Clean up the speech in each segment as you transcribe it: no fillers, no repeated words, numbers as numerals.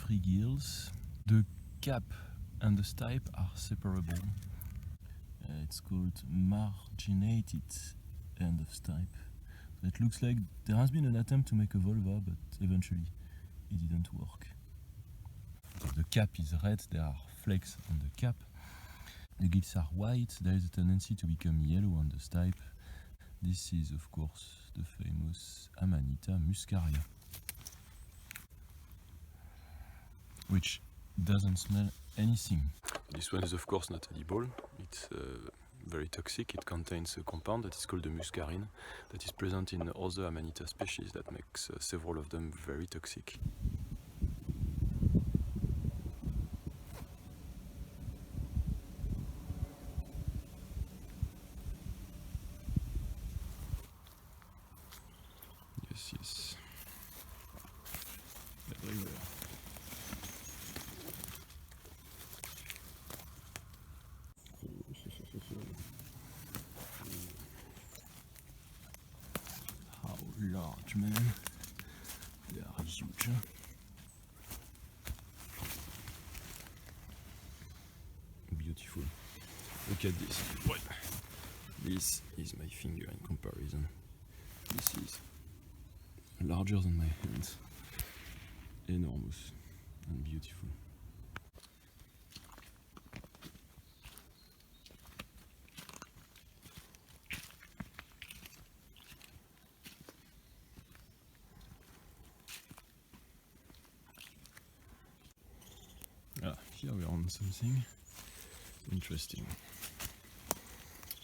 3 gills. The cap and the stipe are separable. It's called marginated end of stipe. So it looks like there has been an attempt to make a vulva, but eventually it didn't work. The cap is red, there are flakes on the cap. The gills are white, there is a tendency to become yellow on the stipe. This is, of course, the famous Amanita muscaria, which doesn't smell anything. This one is, of course, not edible. It's very toxic. It contains a compound that is called the muscarine that is present in other Amanita species that makes several of them very toxic. Yes. Everywhere. How large, man. They are huge. Beautiful. Look at this. What? This is my finger in comparison. This is larger than my hand. Enormous and beautiful. Here we are on something interesting.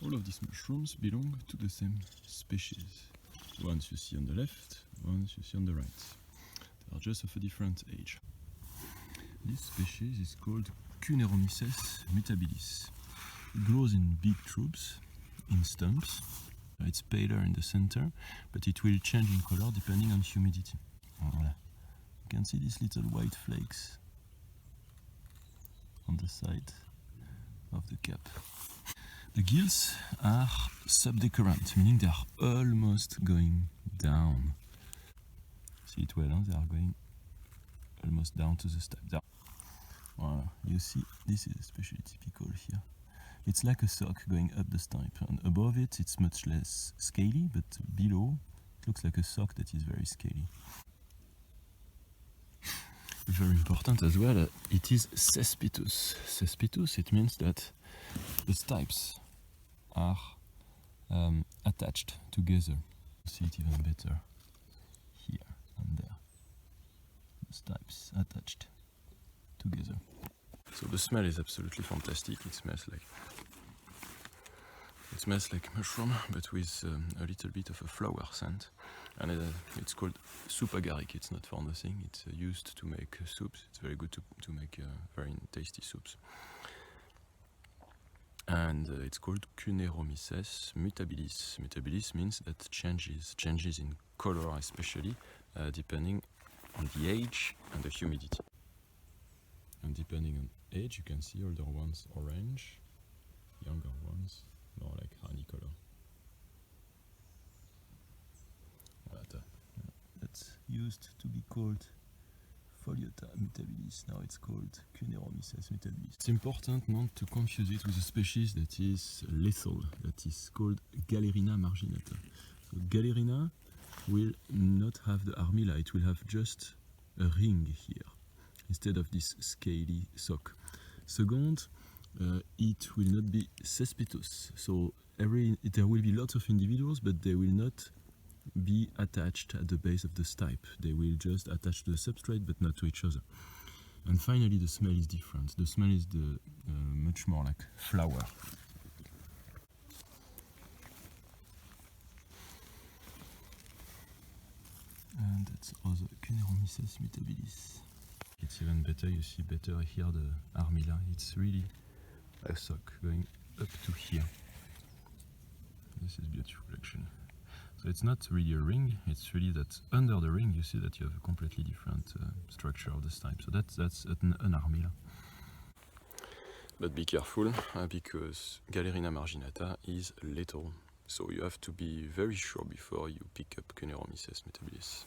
All of these mushrooms belong to the same species. Ones you see on the left, ones you see on the right. They are just of a different age. This species is called Kuehneromyces mutabilis. It grows in big tubes, in stumps. It's paler in the center, but it will change in color depending on humidity. Voilà. You can see these little white flakes on the side of the cap. The gills are subdecorant, meaning they are almost going down. See it well, huh? They are going almost down to the stipe. Down. Voilà. You see, this is especially typical here. It's like a sock going up the stipe, and above it it's much less scaly, but below it looks like a sock that is very scaly. Very important as well, it is cespitous. Cespitous, it means that the stipes are attached together. See it even better here and there. The stipes attached together. So the smell is absolutely fantastic. It smells like mushroom, but with a little bit of a flower scent. And it's called soup agaric. It's not for nothing. It's used to make soups. It's very good to make very tasty soups. And it's called Kuehneromyces mutabilis. Mutabilis means that changes in color, especially depending on the age and the humidity. And depending on age, you can see older ones orange, younger ones more like honey color. That's used to be called Hypholoma mutabilis. Now it's called Kuehneromyces mutabilis. It's important not to confuse it with a species that is lethal, that is called Galerina marginata. So Galerina will not have the armilla, it will have just a ring here instead of this scaly sock. Second, it will not be cespitous, so there will be lots of individuals, but they will not be attached at the base of the stipe. They will just attach to the substrate, but not to each other. And finally, the smell is different. The smell is much more like flower. And that's also Kuehneromyces mutabilis. It's even better, you see better here the armilla. It's really a sock going up to here. This is beautiful actually. So it's not really a ring, it's really that under the ring you see that you have a completely different structure of the stipe. So that's an armilla. But be careful because Galerina marginata is lethal. So you have to be very sure before you pick up Kuehneromyces mutabilis.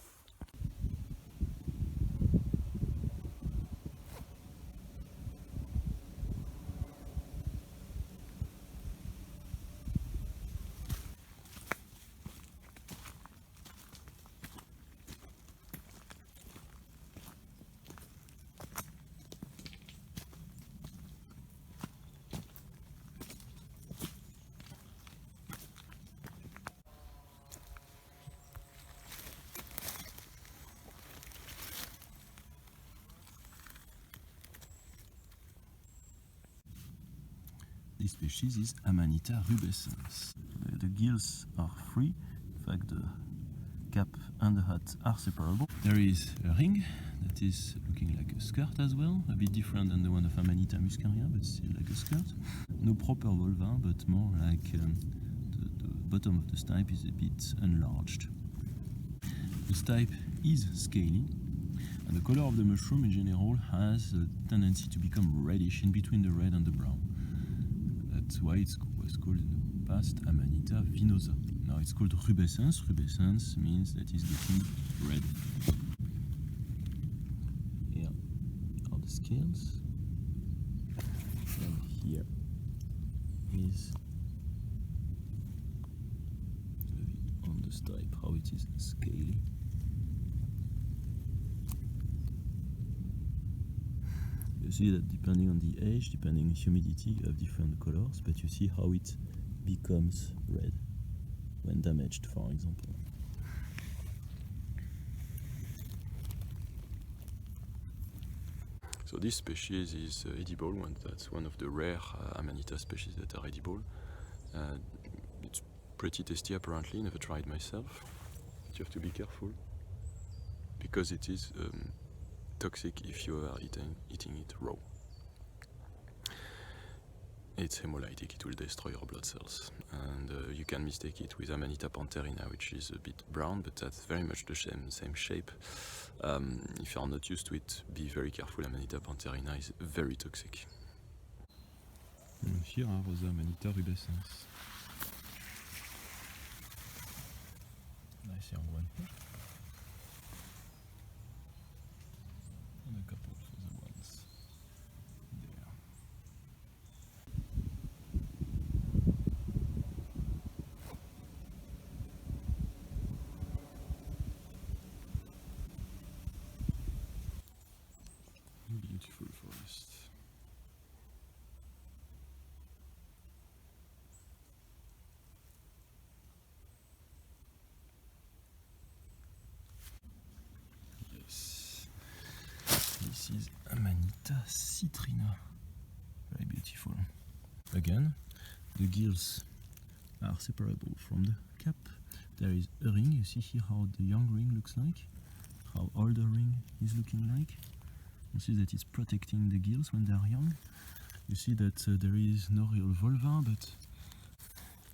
This species is Amanita rubescens. The gills are free, in fact the cap and the hat are separable. There is a ring that is looking like a skirt as well, a bit different than the one of Amanita muscaria, but still like a skirt. No proper vulva, but more like the bottom of the stipe is a bit enlarged. The stipe is scaly, and the color of the mushroom in general has a tendency to become reddish in between the red and the brown. That's why it was called in the past Amanita vinosa. Now it's called rubescens. Rubescens means that it's getting red. Here are the scales. And here is on the stipe how it is scaly. You see that depending on the age, depending on humidity, you have different colors, but you see how it becomes red when damaged, for example. So this species is edible, that's one of the rare Amanita species that are edible. It's pretty tasty apparently, never tried myself. But you have to be careful, because it is toxic if you are eating it raw. It's hemolytic, it will destroy your blood cells. And you can mistake it with Amanita pantherina, which is a bit brown, but that's very much the same shape. If you are not used to it, be very careful. Amanita pantherina is very toxic. And here are the Amanita rubescens. Nice young one. And a couple for the ones there. Beautiful forest. Yes, this is Amanita citrina. Very beautiful. Again, the gills are separable from the cap. There is a ring. You see here how the young ring looks like, how old the ring is looking like. You see that it's protecting the gills when they are young. You see that there is no real vulva, but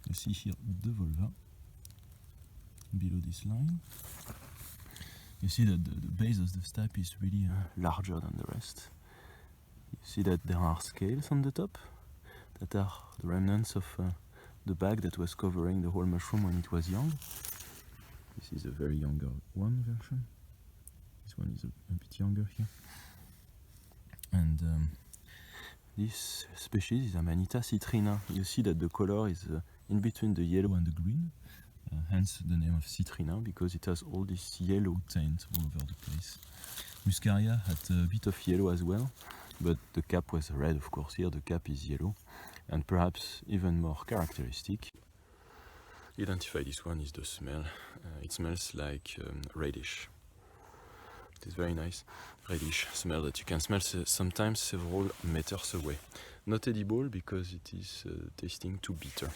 you see here the vulva below this line. You see that the base of the stipe is really larger than the rest. You see that there are scales on the top that are the remnants of the bag that was covering the whole mushroom when it was young. This is a very younger one version. This one is a bit younger here. And this species is Amanita citrina. You see that the color is in between the yellow and the green, hence the name of citrina, because it has all this yellow tint all over the place. Muscaria had a bit of yellow as well, but the cap was red, of course. Here the cap is yellow, and perhaps even more characteristic. Identify this one is the smell. It smells like reddish. It is very nice reddish smell that you can smell sometimes several meters away. Not edible because it is tasting too bitter.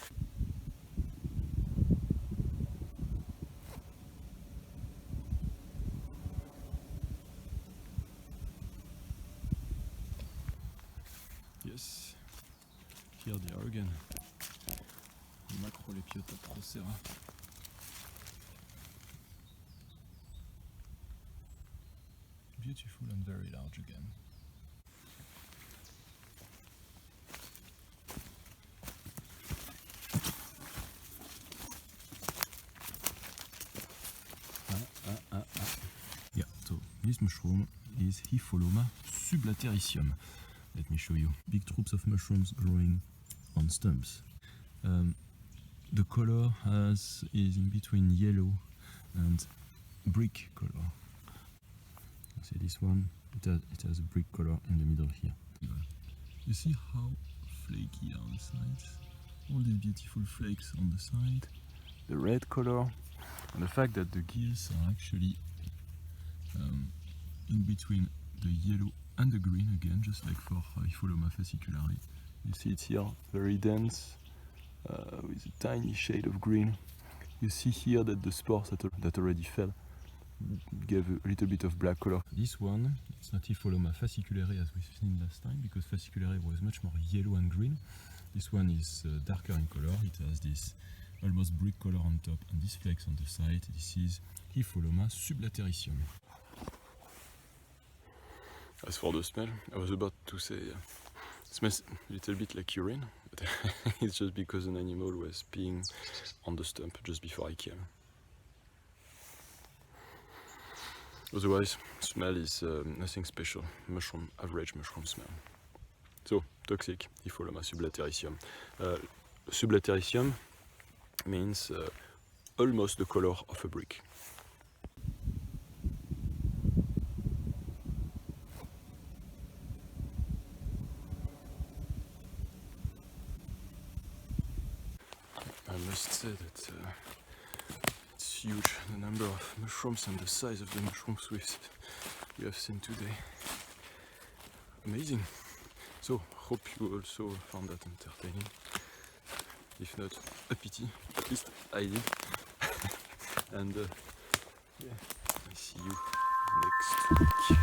Yes, here they are again. Macrolepiota procera. Beautiful and very large again. Yeah, so this mushroom is Hypholoma sublateritium. Let me show you. Big troops of mushrooms growing on stumps. The color is in between yellow and brick color. See this one, it has a brick color in the middle here. You see how flaky are the sides? All these beautiful flakes on the side. The red color, and the fact that the gills are actually in between the yellow and the green again, just like for Hypholoma fasciculare. You see it here, very dense, with a tiny shade of green. You see here that the spores that already fell gave a little bit of black color. This one, it's not Hypholoma fasciculare as we've seen last time, because fasciculare was much more yellow and green. This one is darker in color. It has this almost brick color on top and these flakes on the side. This is Hypholoma sublateritium. As for the smell, I was about to say it smells a little bit like urine, but it's just because an animal was peeing on the stump just before I came. Otherwise, smell is nothing special, average mushroom smell. So, toxic, Hypholoma sublateritium. Sublateritium means almost the color of a brick. I must say that it's huge, the number of mushrooms and the size of the mushrooms we have seen today. Amazing! So, hope you also found that entertaining. If not, a pity, at least I did. And yeah, I see you next week.